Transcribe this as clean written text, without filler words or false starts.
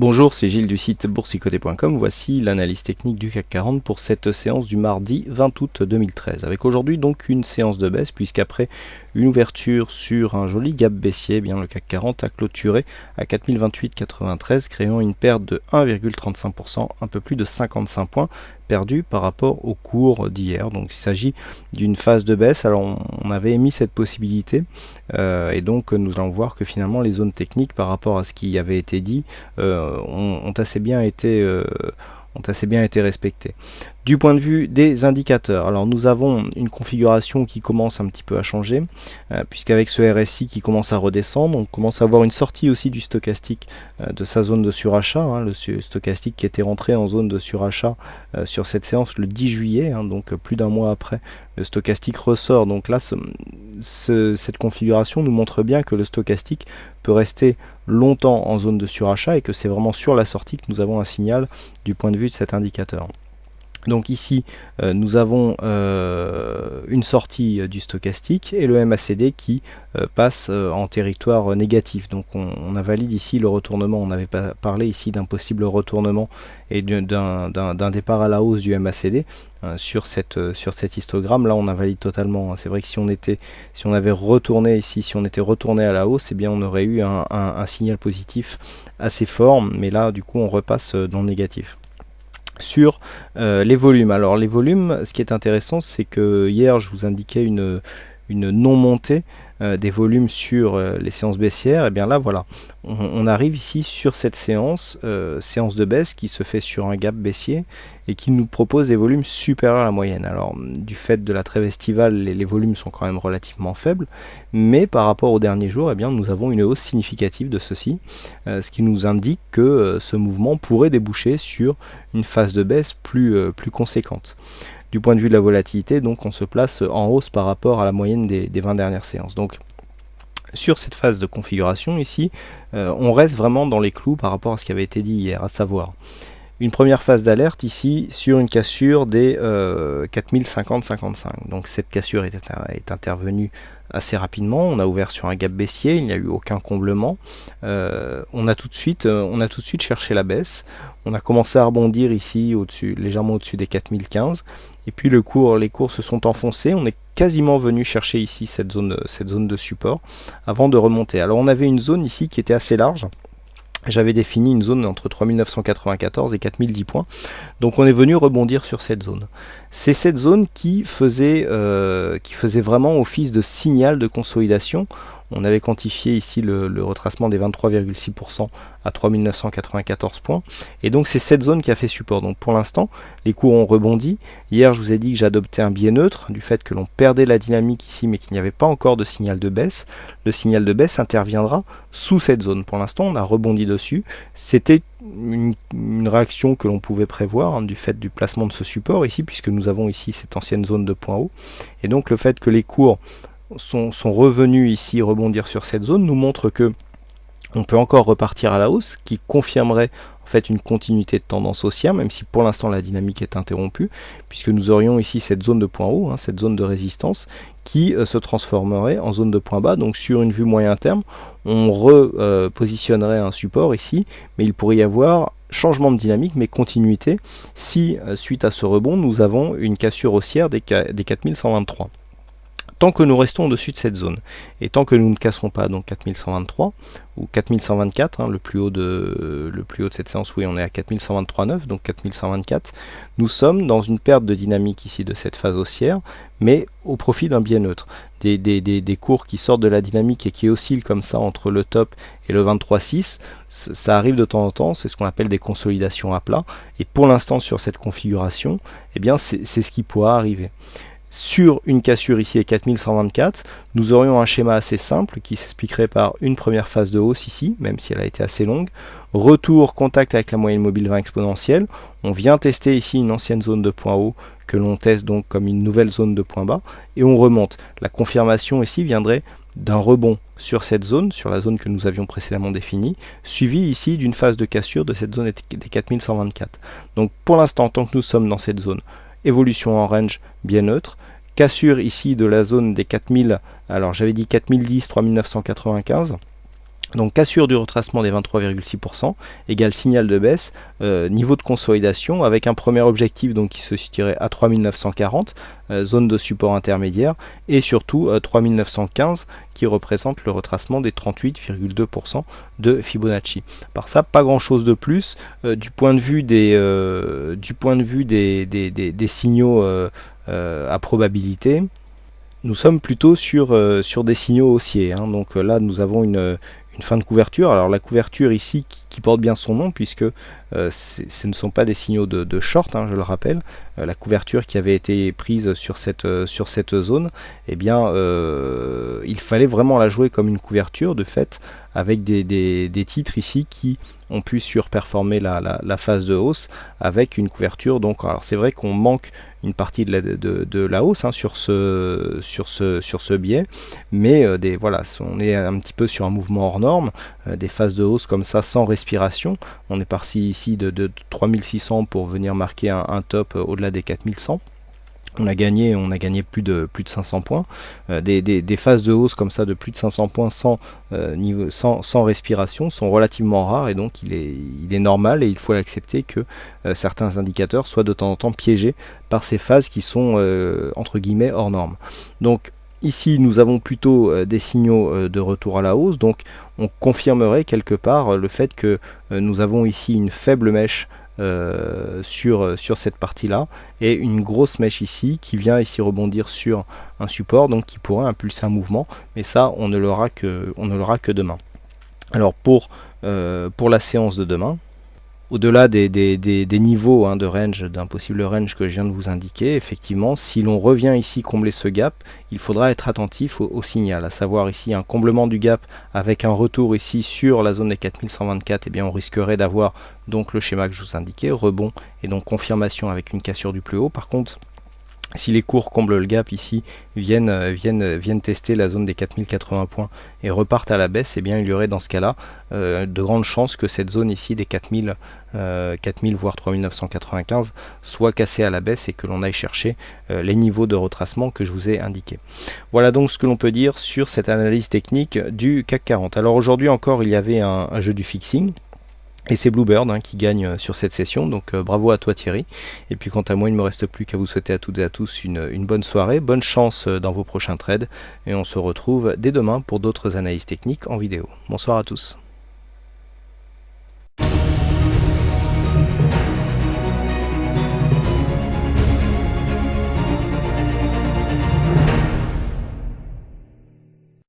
Bonjour, c'est Gilles du site boursicoté.com. Voici l'analyse technique du CAC 40 pour cette séance du mardi 20 août 2013. Avec aujourd'hui donc une séance de baisse, puisqu'après une ouverture sur un joli gap baissier, le CAC 40 a clôturé à 4028,93, créant une perte de 1,35%, un peu plus de 55 points perdus par rapport au cours d'hier. Donc il s'agit d'une phase de baisse. Alors on avait émis cette possibilité et donc nous allons voir que finalement les zones techniques par rapport à ce qui avait été dit ont assez bien été respectées. Du point de vue des indicateurs, alors nous avons une configuration qui commence un petit peu à changer, puisqu'avec ce RSI qui commence à redescendre, on commence à avoir une sortie aussi du stochastique de sa zone de surachat, le stochastique qui était rentré en zone de surachat sur cette séance le 10 juillet, donc plus d'un mois après, le stochastique ressort. Donc là, cette configuration nous montre bien que le stochastique peut rester longtemps en zone de surachat et que c'est vraiment sur la sortie que nous avons un signal du point de vue de cet indicateur. Donc ici, nous avons une sortie du stochastique et le MACD qui passe en territoire négatif. Donc on valide ici le retournement. On avait parlé ici d'un possible retournement et d'un départ à la hausse du MACD sur cet histogramme. Là, on invalide totalement. C'est vrai que si on avait retourné ici, si on était retourné à la hausse, eh bien on aurait eu un signal positif assez fort. Mais là, du coup, on repasse dans le négatif. Sur les volumes. Alors les volumes, ce qui est intéressant, c'est que hier je vous indiquais une non-montée des volumes sur les séances baissières. Et bien là voilà, on arrive ici sur cette séance de baisse qui se fait sur un gap baissier et qui nous propose des volumes supérieurs à la moyenne. Alors du fait de la trêve estivale, les volumes sont quand même relativement faibles, mais par rapport aux derniers jours, nous avons une hausse significative de ceci, ce qui nous indique que ce mouvement pourrait déboucher sur une phase de baisse plus conséquente. Du point de vue de la volatilité, donc on se place en hausse par rapport à la moyenne des 20 dernières séances. Donc sur cette phase de configuration ici, on reste vraiment dans les clous par rapport à ce qui avait été dit hier, à savoir une première phase d'alerte ici sur une cassure des 4050-55. Donc cette cassure est intervenue assez rapidement. On a ouvert sur un gap baissier, il n'y a eu aucun comblement. On a tout de suite cherché la baisse. On a commencé à rebondir ici légèrement au-dessus des 4015. Et puis les cours se sont enfoncés. On est quasiment venu chercher ici cette zone de support avant de remonter. Alors on avait une zone ici qui était assez large. J'avais défini une zone entre 3994 et 4010 points. Donc on est venu rebondir sur cette zone. C'est cette zone qui faisait vraiment office de signal de consolidation. On avait quantifié ici le retracement des 23,6% à 3994 points. Et donc c'est cette zone qui a fait support. Donc pour l'instant, les cours ont rebondi. Hier, je vous ai dit que j'adoptais un biais neutre du fait que l'on perdait la dynamique ici, mais qu'il n'y avait pas encore de signal de baisse. Le signal de baisse interviendra sous cette zone. Pour l'instant, on a rebondi dessus. C'était une réaction que l'on pouvait prévoir du fait du placement de ce support ici, puisque nous avons ici cette ancienne zone de point haut. Et donc le fait que les cours sont revenus ici rebondir sur cette zone nous montre que on peut encore repartir à la hausse, qui confirmerait en fait une continuité de tendance haussière, même si pour l'instant la dynamique est interrompue, puisque nous aurions ici cette zone de point haut, cette zone de résistance, qui se transformerait en zone de point bas. Donc sur une vue moyen terme, on repositionnerait un support ici, mais il pourrait y avoir changement de dynamique, mais continuité, si suite à ce rebond, nous avons une cassure haussière des 4123. Tant que nous restons au-dessus de cette zone, et tant que nous ne casserons pas donc 4123 ou 4124, le plus haut de cette séance, oui, on est à 4123,9, donc 4124, nous sommes dans une perte de dynamique ici de cette phase haussière, mais au profit d'un biais neutre. Des cours qui sortent de la dynamique et qui oscillent comme ça entre le top et le 23,6, ça arrive de temps en temps, c'est ce qu'on appelle des consolidations à plat, et pour l'instant sur cette configuration, c'est ce qui pourra arriver. Sur une cassure ici à 4124, nous aurions un schéma assez simple qui s'expliquerait par une première phase de hausse ici, même si elle a été assez longue, retour, contact avec la moyenne mobile 20 exponentielle, on vient tester ici une ancienne zone de point haut que l'on teste donc comme une nouvelle zone de point bas, et on remonte. La confirmation ici viendrait d'un rebond sur cette zone, sur la zone que nous avions précédemment définie, suivi ici d'une phase de cassure de cette zone des 4124. Donc pour l'instant, tant que nous sommes dans cette zone, évolution en range bien neutre, cassure ici de la zone des 4000, alors j'avais dit 4010, 3995, Donc cassure du retracement des 23,6% égale signal de baisse, niveau de consolidation avec un premier objectif donc qui se situerait à 3940, zone de support intermédiaire, et surtout 3915 qui représente le retracement des 38,2% de Fibonacci. Par ça, pas grand chose de plus. Du point de vue des signaux à probabilité, nous sommes plutôt sur des signaux haussiers, hein. Donc là nous avons une fin de couverture. Alors la couverture ici qui porte bien son nom, puisque ce ne sont pas des signaux de short, hein, je le rappelle. La couverture qui avait été prise sur cette zone, eh bien il fallait vraiment la jouer comme une couverture de fait, avec des titres ici qui ont pu surperformer la phase de hausse avec une couverture. Donc alors c'est vrai qu'on manque une partie de la hausse, hein, sur ce biais, mais voilà, on est un petit peu sur un mouvement hors norme, des phases de hausse comme ça sans respiration. On est parti ici de 3600 pour venir marquer un top au-delà des 4100. On a gagné plus de 500 points. Des phases de hausse comme ça de plus de 500 points sans respiration sont relativement rares, et donc il est normal et il faut l'accepter que certains indicateurs soient de temps en temps piégés par ces phases qui sont entre guillemets hors normes. Donc ici nous avons plutôt des signaux de retour à la hausse, donc on confirmerait quelque part le fait que nous avons ici une faible mèche sur cette partie là, et une grosse mèche ici qui vient ici rebondir sur un support, donc qui pourrait impulser un mouvement, mais ça on ne l'aura que demain. Alors pour la séance de demain, au-delà des niveaux, hein, de range, d'un possible range que je viens de vous indiquer, effectivement, si l'on revient ici combler ce gap, il faudra être attentif au signal, à savoir ici un comblement du gap avec un retour ici sur la zone des 4124, et bien on risquerait d'avoir donc le schéma que je vous indiquais, rebond et donc confirmation avec une cassure du plus haut. Par contre, si les cours comblent le gap ici, viennent tester la zone des 4080 points et repartent à la baisse, et bien il y aurait dans ce cas-là de grandes chances que cette zone ici des 4000 voire 3995 soit cassée à la baisse et que l'on aille chercher les niveaux de retracement que je vous ai indiqués. Voilà donc ce que l'on peut dire sur cette analyse technique du CAC 40. Alors aujourd'hui encore, il y avait un jeu du fixing. Et c'est Bluebird, hein, qui gagne sur cette session, donc bravo à toi Thierry. Et puis quant à moi, il ne me reste plus qu'à vous souhaiter à toutes et à tous une bonne soirée, bonne chance dans vos prochains trades, et on se retrouve dès demain pour d'autres analyses techniques en vidéo. Bonsoir à tous.